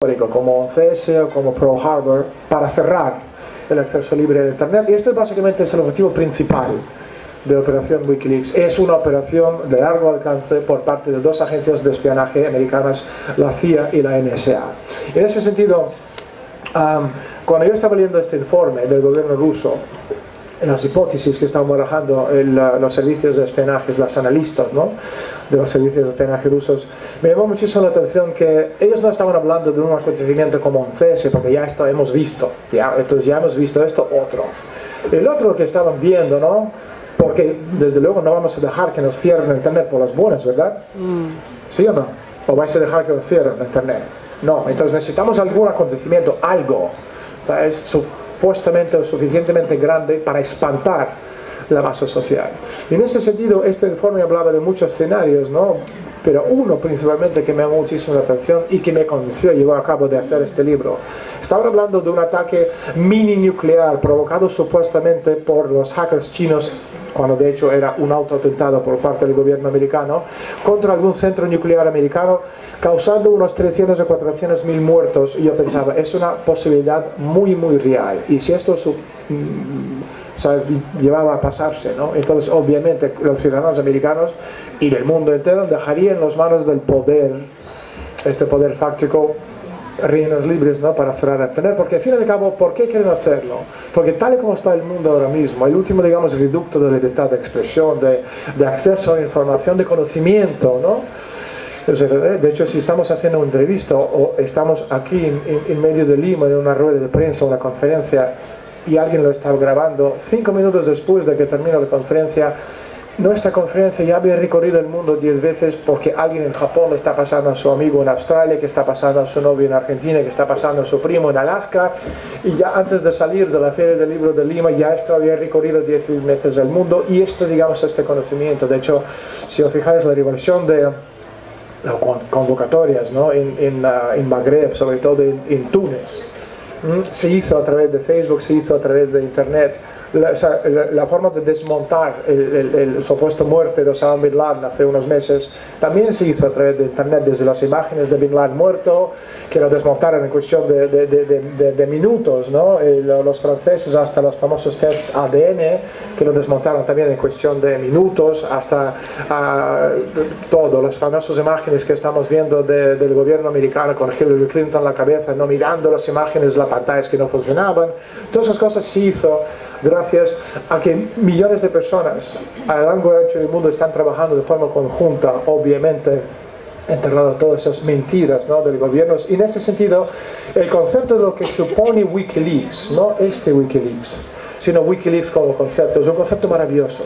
histórico, como 11S o como Pearl Harbor, para cerrar el acceso libre a Internet. Y este básicamente es el objetivo principal de Operación Wikileaks. Es una operación de largo alcance por parte de dos agencias de espionaje americanas, la CIA y la NSA. En ese sentido, cuando yo estaba leyendo este informe del gobierno ruso, en las hipótesis que estaban barajando los servicios de espionaje, los analistas, ¿no?, de los servicios de espionaje rusos, me llamó muchísimo la atención que ellos no estaban hablando de un acontecimiento como 11S, porque ya hemos visto, entonces ya hemos visto esto, otro. El otro que estaban viendo, ¿no?, porque desde luego no vamos a dejar que nos cierren Internet por las buenas, ¿verdad? ¿Sí o no? ¿O vais a dejar que nos cierren Internet? No, entonces necesitamos algún acontecimiento, algo, ¿sabes?, supuestamente o suficientemente grande para espantar la masa social. Y en ese sentido, este informe hablaba de muchos escenarios, ¿no?, pero uno principalmente que me llamó muchísimo la atención y que me convenció y llevó a cabo de hacer este libro. Estaban hablando de un ataque mini nuclear provocado supuestamente por los hackers chinos, cuando de hecho era un autoatentado por parte del gobierno americano, contra algún centro nuclear americano, causando unos 300 o 400 mil muertos. Y yo pensaba, es una posibilidad muy muy real, y si esto llevaba a pasarse, ¿no?, entonces obviamente los ciudadanos americanos y del mundo entero dejarían en las manos del poder, este poder fáctico, reinos libres, ¿no?, para cerrar a Internet. Porque al fin y al cabo, ¿por qué quieren hacerlo? Porque tal y como está el mundo ahora mismo, el último, digamos, reducto de libertad de expresión, de acceso a información, de conocimiento, ¿no? De hecho, si estamos haciendo una entrevista o estamos aquí en medio de Lima en una rueda de prensa, una conferencia, y alguien lo está grabando, 5 minutos después de que termina la conferencia, nuestra conferencia ya había recorrido el mundo 10 veces, porque alguien en Japón le está pasando a su amigo en Australia, que está pasando a su novio en Argentina, que está pasando a su primo en Alaska, y ya antes de salir de la Feria del Libro de Lima, ya esto había recorrido 10 veces el mundo. Y esto, digamos, este conocimiento, de hecho, si os fijáis, la revolución de convocatorias, ¿no?, en Magreb, sobre todo en Túnez, se hizo a través de Facebook, se hizo a través de Internet. La forma de desmontar el supuesto muerte de Osama Bin Laden hace unos meses también se hizo a través de Internet, desde las imágenes de Bin Laden muerto, que lo desmontaron en cuestión de minutos, ¿no?, los franceses, hasta los famosos test ADN, que lo desmontaron también en cuestión de minutos, hasta todo, las famosas imágenes que estamos viendo del gobierno americano con Hillary Clinton en la cabeza, no mirando las imágenes, las pantallas que no funcionaban. Todas esas cosas se hizo gracias a que millones de personas a lo largo y ancho del mundo están trabajando de forma conjunta, obviamente enterrado todas esas mentiras, ¿no?, del gobierno. Y en ese sentido, el concepto de lo que supone Wikileaks, no este Wikileaks, sino Wikileaks como concepto, es un concepto maravilloso.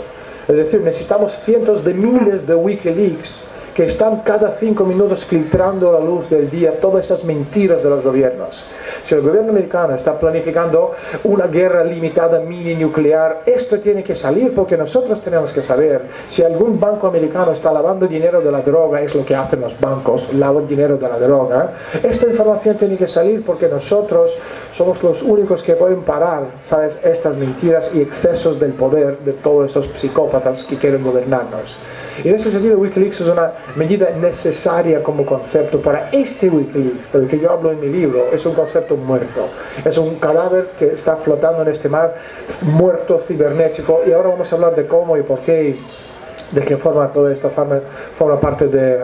Es decir, necesitamos cientos de miles de Wikileaks que están cada 5 minutos filtrando a la luz del día todas esas mentiras de los gobiernos. Si el gobierno americano está planificando una guerra limitada mini nuclear, esto tiene que salir, porque nosotros tenemos que saber. Si algún banco americano está lavando dinero de la droga, es lo que hacen los bancos, lavan dinero de la droga, esta información tiene que salir, porque nosotros somos los únicos que pueden parar, ¿sabes?, estas mentiras y excesos del poder de todos esos psicópatas que quieren gobernarnos. Y en ese sentido, Wikileaks es una medida necesaria como concepto para este Wikileaks, del que yo hablo en mi libro. Es un concepto muerto, es un cadáver que está flotando en este mar, muerto, cibernético. Y ahora vamos a hablar de cómo y por qué y de qué forma toda esta forma parte de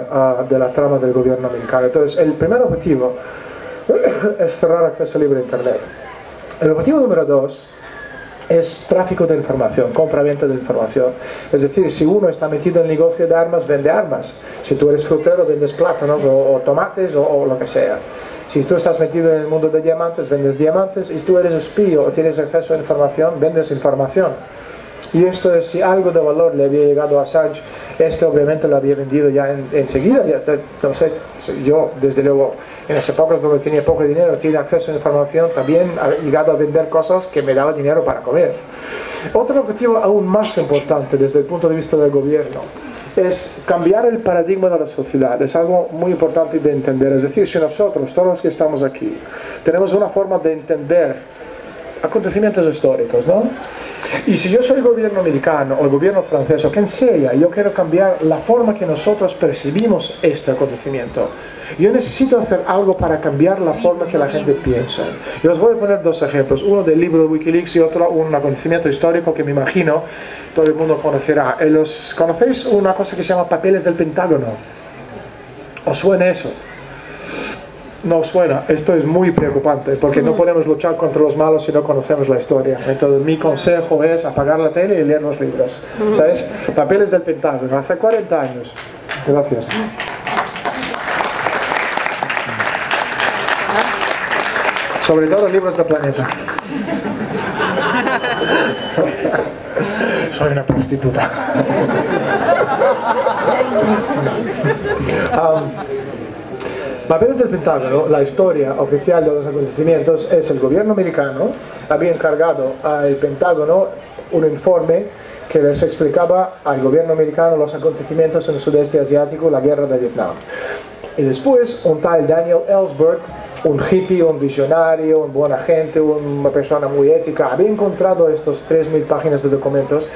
la trama del gobierno americano. Entonces, el primer objetivo es cerrar acceso libre a Internet. El objetivo número 2 es tráfico de información, compra-venta de información. Es decir, si uno está metido en el negocio de armas, vende armas. Si tú eres frutero, vendes plátanos o tomates o lo que sea. Si tú estás metido en el mundo de diamantes, vendes diamantes. Y si tú eres espía o tienes acceso a información, vendes información. Y esto es, si algo de valor le había llegado a Assange, esto obviamente lo había vendido ya enseguida. No sé, yo desde luego en esas épocas donde tenía poco dinero, tiene acceso a información, también ha llegado a vender cosas que me daban dinero para comer. Otro objetivo aún más importante desde el punto de vista del gobierno es cambiar el paradigma de la sociedad. Es algo muy importante de entender. Es decir, si nosotros, todos los que estamos aquí, tenemos una forma de entender acontecimientos históricos, ¿no?, Y si yo soy el gobierno americano o el gobierno francés o quien sea, yo quiero cambiar la forma que nosotros percibimos este acontecimiento. Yo necesito hacer algo para cambiar la forma que la gente piensa. Y os voy a poner dos ejemplos, uno del libro de Wikileaks y otro un acontecimiento histórico que me imagino todo el mundo conocerá. ¿Conocéis una cosa que se llama papeles del Pentágono? ¿Os suena eso? No suena. Esto es muy preocupante porque no podemos luchar contra los malos si no conocemos la historia. Entonces mi consejo es apagar la tele y leer los libros. ¿Sabes? Papeles del Pentágono, hace 40 años. Gracias. Sobre todo libros de Planeta. Soy una prostituta. Papeles del Pentágono, la historia oficial de los acontecimientos es el gobierno americano había encargado al Pentágono un informe que les explicaba al gobierno americano los acontecimientos en el sudeste asiático, la guerra de Vietnam. Y después un tal Daniel Ellsberg, un hippie, un visionario, un buena gente, una persona muy ética, había encontrado estos 3.000 páginas de documentos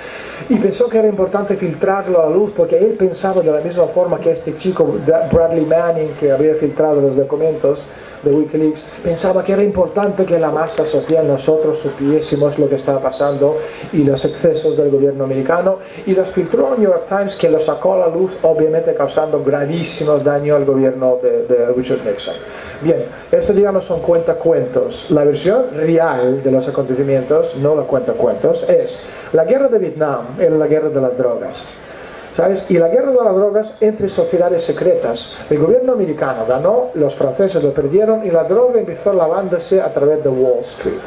y pensó que era importante filtrarlo a la luz porque él pensaba de la misma forma que este chico Bradley Manning, que había filtrado los documentos de Wikileaks, pensaba que era importante que la masa social nosotros supiésemos lo que estaba pasando y los excesos del gobierno americano, y los filtró New York Times, que los sacó a la luz, obviamente causando gravísimo daño al gobierno de Richard Nixon. Bien, este digamos son cuentacuentos. La versión real de los acontecimientos, no la cuentacuentos, es la guerra de Vietnam, era la guerra de las drogas. ¿Sabes? Y la guerra de las drogas entre sociedades secretas. El gobierno americano ganó, los franceses lo perdieron y la droga empezó lavándose a través de Wall Street.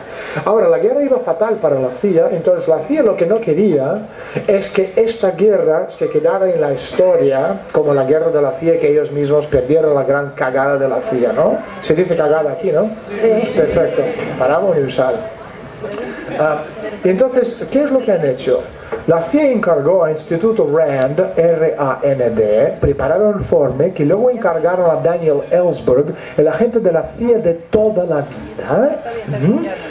Ahora, la guerra iba fatal para la CIA, entonces la CIA lo que no quería es que esta guerra se quedara en la historia como la guerra de la CIA, que ellos mismos perdieron, la gran cagada de la CIA, ¿no? Se dice cagada aquí, ¿no? Sí. Perfecto. Paramos universal. Y entonces, ¿qué es lo que han hecho? La CIA encargó al Instituto RAND, R-A-N-D, preparar un informe que luego encargaron a Daniel Ellsberg, el agente de la CIA de toda la vida,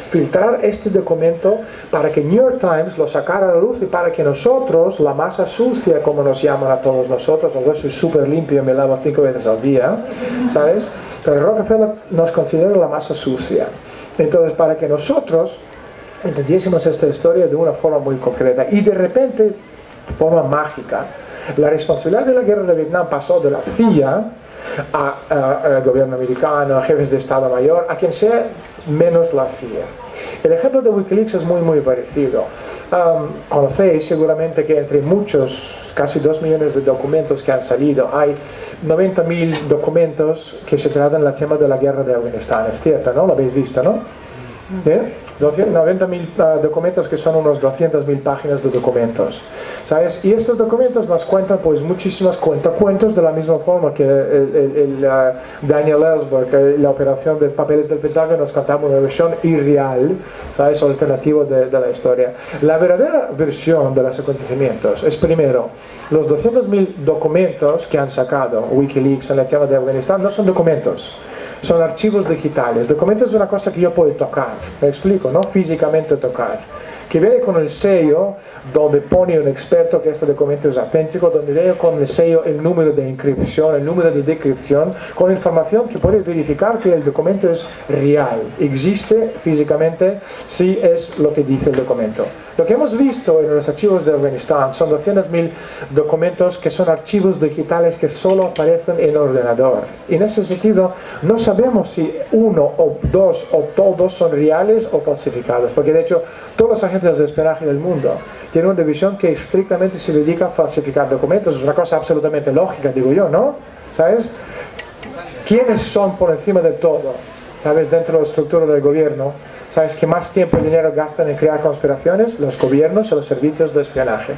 filtrar este documento para que New York Times lo sacara a la luz y para que nosotros, la masa sucia, como nos llaman a todos nosotros, yo soy súper limpio, me lavo 5 veces al día, ¿sabes? Pero Rockefeller nos considera la masa sucia. Entonces, para que nosotros entendiésemos esta historia de una forma muy concreta y de repente, de forma mágica, la responsabilidad de la guerra de Vietnam pasó de la CIA al gobierno americano, a jefes de Estado Mayor, a quien sea menos la CIA. El ejemplo de Wikileaks es muy parecido. Conocéis seguramente que entre muchos, casi 2 millones de documentos que han salido, hay 90.000 documentos que se tratan del tema de la guerra de Afganistán. Es cierto, ¿no? Lo habéis visto, ¿no? 90.000 documentos, que son unos 200.000 páginas de documentos, ¿sabes? Y estos documentos nos cuentan pues muchísimos cuentacuentos de la misma forma que Daniel Ellsberg, la operación de papeles del Pentágono, nos contaba una versión irreal, ¿sabes? Alternativa de la historia. La verdadera versión de los acontecimientos es, primero, los 200.000 documentos que han sacado Wikileaks en el tema de Afganistán no son documentos. Son archivos digitales. Documentos es una cosa que yo puedo tocar, me explico, ¿no? Físicamente tocar. Que viene con el sello donde pone un experto que este documento es auténtico, donde viene con el sello el número de inscripción, el número de decripción, con información que puede verificar que el documento es real, existe físicamente, si es lo que dice el documento. Lo que hemos visto en los archivos de Afganistán son 200.000 documentos que son archivos digitales que solo aparecen en ordenador. Y en ese sentido, no sabemos si uno o dos o todos son reales o falsificados, porque de hecho todos los agentes de espionaje del mundo tienen una división que estrictamente se dedica a falsificar documentos. Es una cosa absolutamente lógica, digo yo, ¿no? ¿Sabes? ¿Quiénes son por encima de todo? ¿Sabes? Dentro de la estructura del gobierno, ¿sabes? Que más tiempo y dinero gastan en crear conspiraciones, los gobiernos y los servicios de espionaje.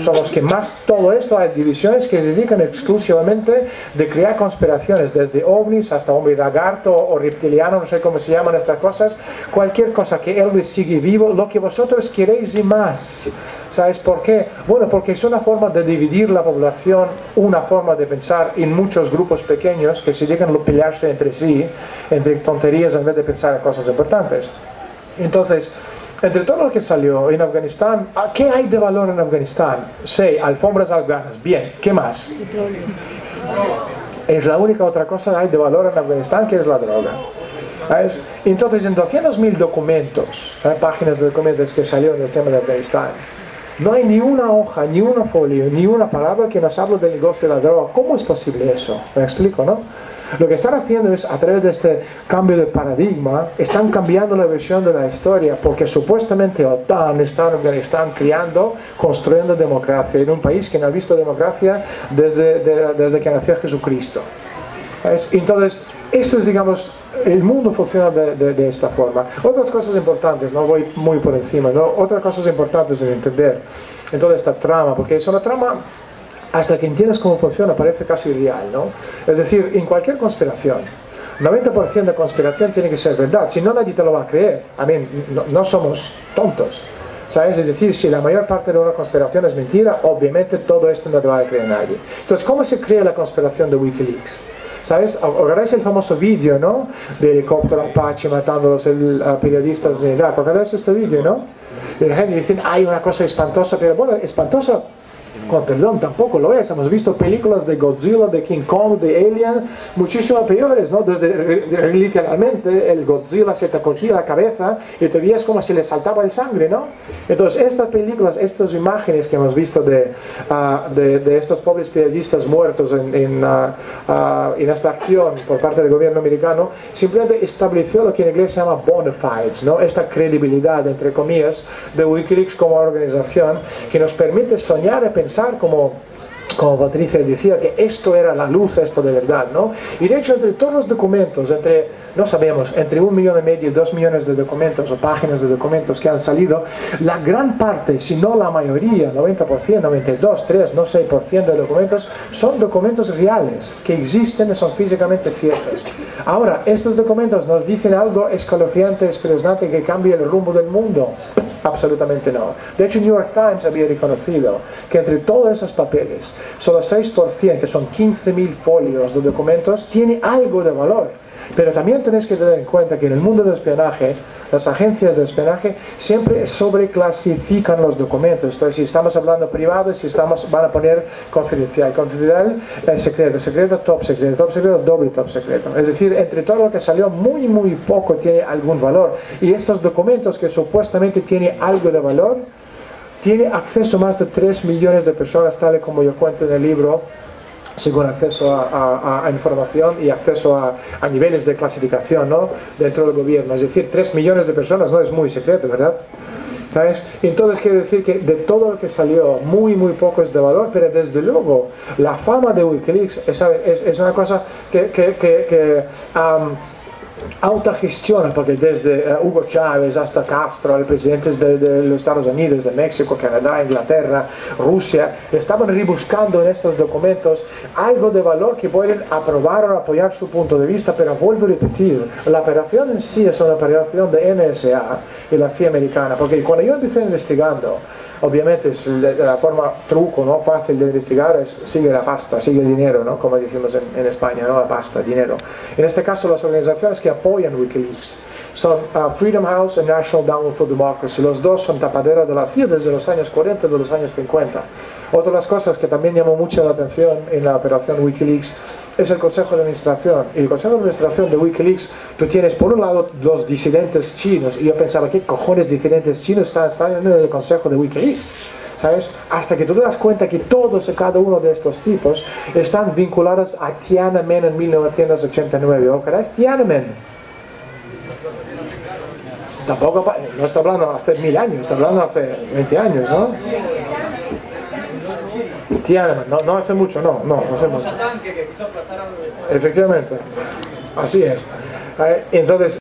Son los que más todo esto, hay divisiones que se dedican exclusivamente de crear conspiraciones, desde ovnis hasta hombre lagarto o reptiliano, no sé cómo se llaman estas cosas, cualquier cosa que Elvis sigue vivo, lo que vosotros queréis y más. ¿Sabes por qué? Bueno, porque es una forma de dividir la población, una forma de pensar en muchos grupos pequeños que se llegan a pelearse entre sí, entre tonterías en vez de pensar en cosas importantes. Entonces, entre todo lo que salió en Afganistán, ¿qué hay de valor en Afganistán? Sí, alfombras afganas, bien, ¿qué más? Es la única otra cosa que hay de valor en Afganistán, que es la droga. ¿Sabes? Entonces, en 200.000 documentos, páginas de documentos que salió en el tema de Afganistán, no hay ni una hoja, ni una folio, ni una palabra que nos hable del negocio de la droga. ¿Cómo es posible eso? ¿Me explico, no? Lo que están haciendo es, a través de este cambio de paradigma, están cambiando la versión de la historia, porque supuestamente OTAN está en Afganistán creando, construyendo democracia, en un país que no ha visto democracia desde que nació Jesucristo. ¿Ves? Entonces, eso es, digamos, el mundo funciona de esta forma. Otras cosas importantes, no voy muy por encima, ¿no? Otras cosas importantes de entender en toda esta trama, porque es una trama, hasta que entiendes cómo funciona, parece casi real, ¿no? Es decir, en cualquier conspiración, 90% de conspiración tiene que ser verdad, si no nadie te lo va a creer. No somos tontos, ¿sabes? Es decir, si la mayor parte de una conspiración es mentira, obviamente todo esto no te va a creer nadie. Entonces, ¿cómo se crea la conspiración de Wikileaks? ¿Sabes? ¿Acordáis el famoso vídeo, no? De helicóptero Apache matando a los periodistas de Irak. ¿Acordáis este vídeo, no? Y la gente dice, hay una cosa espantosa, pero bueno, espantosa, con perdón, tampoco lo es. Hemos visto películas de Godzilla, de King Kong, de Alien, muchísimo peores, ¿no? Desde literalmente el Godzilla se te cogía la cabeza y te veías como si le saltaba el sangre, ¿no? Entonces estas películas, estas imágenes que hemos visto de estos pobres periodistas muertos en esta acción por parte del gobierno americano, simplemente estableció lo que en inglés se llama bona fides, ¿no? Esta credibilidad, entre comillas, de Wikileaks como organización que nos permite soñar y pensar como Patricia decía, que esto era la luz, esto de verdad, ¿no? Y de hecho, entre todos los documentos, no sabemos, entre 1,5 millones y 2 millones de documentos o páginas de documentos que han salido, la gran parte, si no la mayoría, 90%, 92, 3, no sé, por ciento de documentos, son documentos reales, que existen y son físicamente ciertos. Ahora, estos documentos nos dicen algo escalofriante, espeluznante, que cambia el rumbo del mundo. Absolutamente no. De hecho, New York Times había reconocido que entre todos esos papeles, solo 6%, que son 15.000 folios de documentos, tiene algo de valor. Pero también tenéis que tener en cuenta que en el mundo del espionaje, las agencias de espionaje siempre sobreclasifican los documentos. Entonces, si estamos hablando privado, van a poner confidencial. Confidencial, secreto. Secreto, top secreto, doble top secreto. Es decir, entre todo lo que salió, muy poco tiene algún valor. Y estos documentos que supuestamente tienen algo de valor, tiene acceso a más de 3 millones de personas, tal y como yo cuento en el libro, según acceso a información y acceso a niveles de clasificación, ¿no? Dentro del gobierno. Es decir, 3 millones de personas no es muy secreto, ¿verdad? ¿Sabes? Entonces quiere decir que de todo lo que salió, muy poco es de valor, pero desde luego la fama de Wikileaks es una cosa que autogestiona, porque desde Hugo Chávez hasta Castro, los presidentes de los Estados Unidos, de México, Canadá, Inglaterra, Rusia, estaban rebuscando en estos documentos algo de valor que pueden aprobar o apoyar su punto de vista, pero vuelvo a repetir, la operación en sí es una operación de NSA y la CIA americana, porque cuando yo empecé investigando, obviamente la forma truco, ¿no? Fácil de investigar es sigue la pasta, sigue el dinero, ¿no? Como decimos en España, ¿no? La pasta, dinero. En este caso, las organizaciones que apoyan Wikileaks son Freedom House y National Endowment for Democracy. Los dos son tapaderas de la CIA desde los años 40 y de los años 50. Otra de las cosas que también llamó mucho la atención en la operación Wikileaks es el Consejo de Administración. Y el Consejo de Administración de Wikileaks, tú tienes por un lado los disidentes chinos, y yo pensaba, ¿qué cojones disidentes chinos están en el Consejo de Wikileaks? ¿Sabes? Hasta que tú te das cuenta que todos y cada uno de estos tipos están vinculados a Tiananmen en 1989. ¿O qué es Tiananmen? Tampoco, no está hablando hace 1000 años, está hablando hace 20 años, ¿no? Tiananmen, no hace mucho, no hace mucho. Efectivamente, así es. Entonces,